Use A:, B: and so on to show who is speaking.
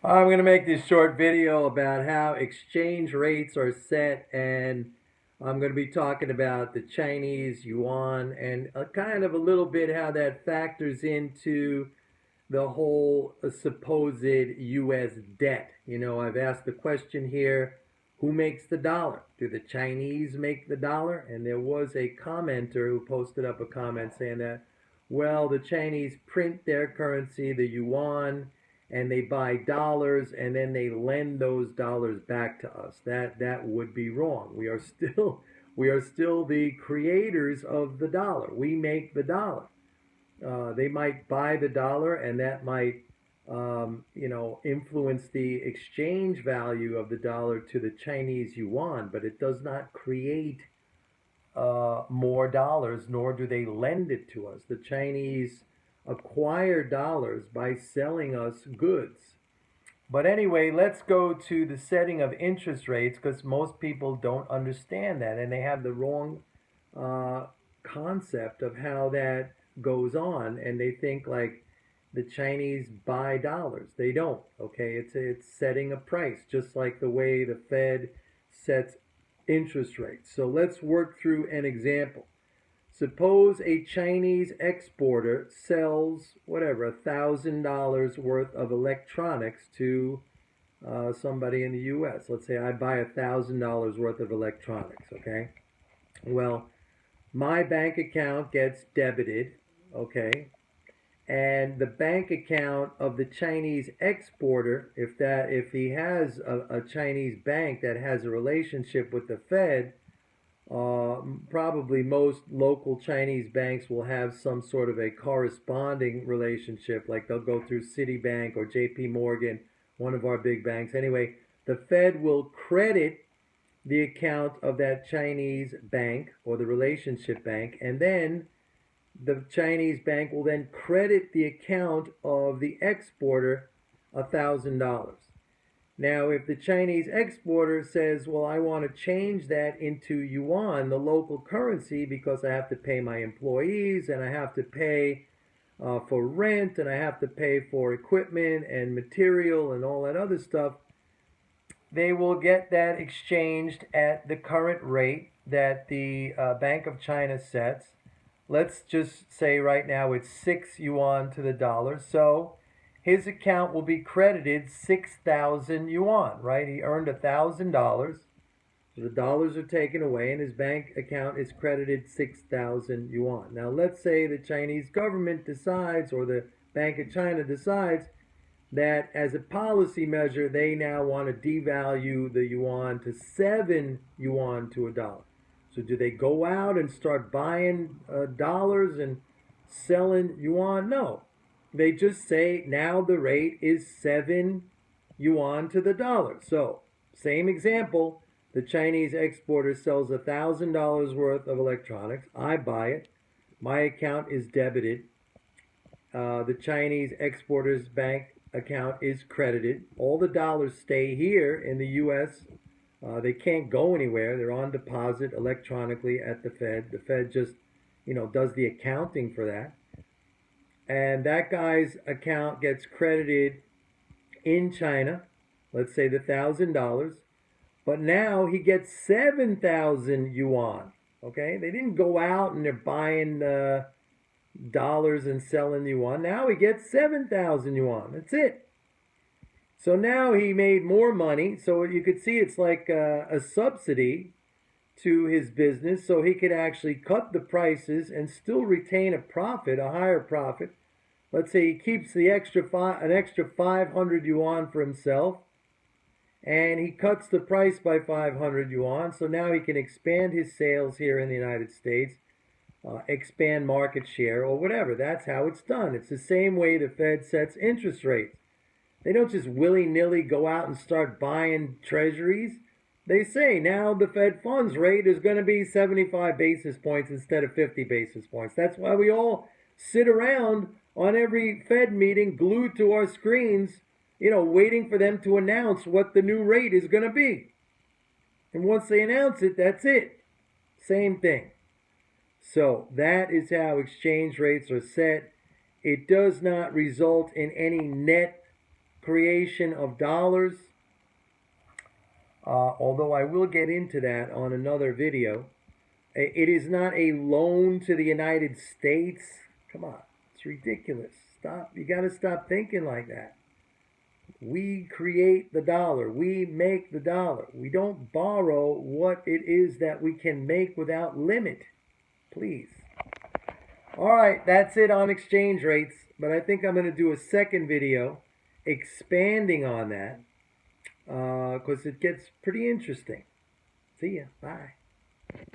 A: I'm going to make this short video about how exchange rates are set, and I'm going to be talking about the Chinese yuan and kind of a little bit how that factors into the whole supposed U.S. debt. I've asked the question here, who makes the dollar? Do the Chinese make the dollar? And there was a commenter who posted up a comment saying that, well, the Chinese print their currency, the yuan, and they buy dollars and then they lend those dollars back to us. That would be wrong. We are still the creators of the dollar. We make the dollar. They might buy the dollar, and that might, influence the exchange value of the dollar to the Chinese yuan, but it does not create more dollars, nor do they lend it to us. The Chinese acquire dollars by selling us goods. But anyway, let's go to the setting of interest rates because most people don't understand that and they have the wrong uh, concept of how that goes on, and they think like the Chinese buy dollars. They don't. Okay, it's setting a price just like the way the Fed sets interest rates. So let's work through an example. Suppose a Chinese exporter sells whatever $1,000 worth of electronics to somebody in the U.S. Let's say I buy $1,000 worth of electronics. Okay, well, my bank account gets debited. Okay, and the bank account of the Chinese exporter, if he has a Chinese bank that has a relationship with the Fed, probably most local Chinese banks will have some sort of a corresponding relationship, like they'll go through Citibank or JP Morgan, one of our big banks. Anyway, the Fed will credit the account of that Chinese bank or the relationship bank, and then the Chinese bank will then credit the account of the exporter $1,000. Now, if the Chinese exporter says, well, I want to change that into yuan, the local currency, because I have to pay my employees and I have to pay for rent and I have to pay for equipment and material and all that other stuff, they will get that exchanged at the current rate that the Bank of China sets. Let's just say right now it's 6 yuan to the dollar. So his account will be credited 6,000 yuan, right? He earned $1,000. So the dollars are taken away and his bank account is credited 6,000 yuan. Now let's say the Chinese government decides, or the Bank of China decides, that as a policy measure, they now want to devalue the yuan to 7 yuan to a dollar. So do they go out and start buying dollars and selling yuan? No. They just say now the rate is 7 yuan to the dollar. So, same example, the Chinese exporter sells $1,000 worth of electronics. I buy it. My account is debited. The Chinese exporter's bank account is credited. All the dollars stay here in the U.S. They can't go anywhere. They're on deposit electronically at the Fed. The Fed just, does the accounting for that. And that guy's account gets credited in China, let's say the $1,000, but now he gets 7,000 yuan. Okay, they didn't go out and they're buying dollars and selling yuan. Now he gets 7,000 yuan. That's it. So now he made more money. So you could see it's like a subsidy to his business, so he could actually cut the prices and still retain a profit, a higher profit. Let's say he keeps the an extra 500 yuan for himself, and he cuts the price by 500 yuan. So now he can expand his sales here in the United States, expand market share or whatever. That's how it's done. It's the same way the Fed sets interest rates. They don't just willy-nilly go out and start buying treasuries. They say now the Fed funds rate is going to be 75 basis points instead of 50 basis points. That's why we all sit around on every Fed meeting glued to our screens, waiting for them to announce what the new rate is going to be. And once they announce it, that's it. Same thing. So that is how exchange rates are set. It does not result in any net creation of dollars, although I will get into that on another video. It is not a loan to the United States. Come on, it's ridiculous. Stop. You got to stop thinking like that. We create the dollar. We make the dollar. We don't borrow what it is that we can make without limit. Please. All right, that's it on exchange rates. But I think I'm going to do a second video expanding on that because it gets pretty interesting. See ya. Bye.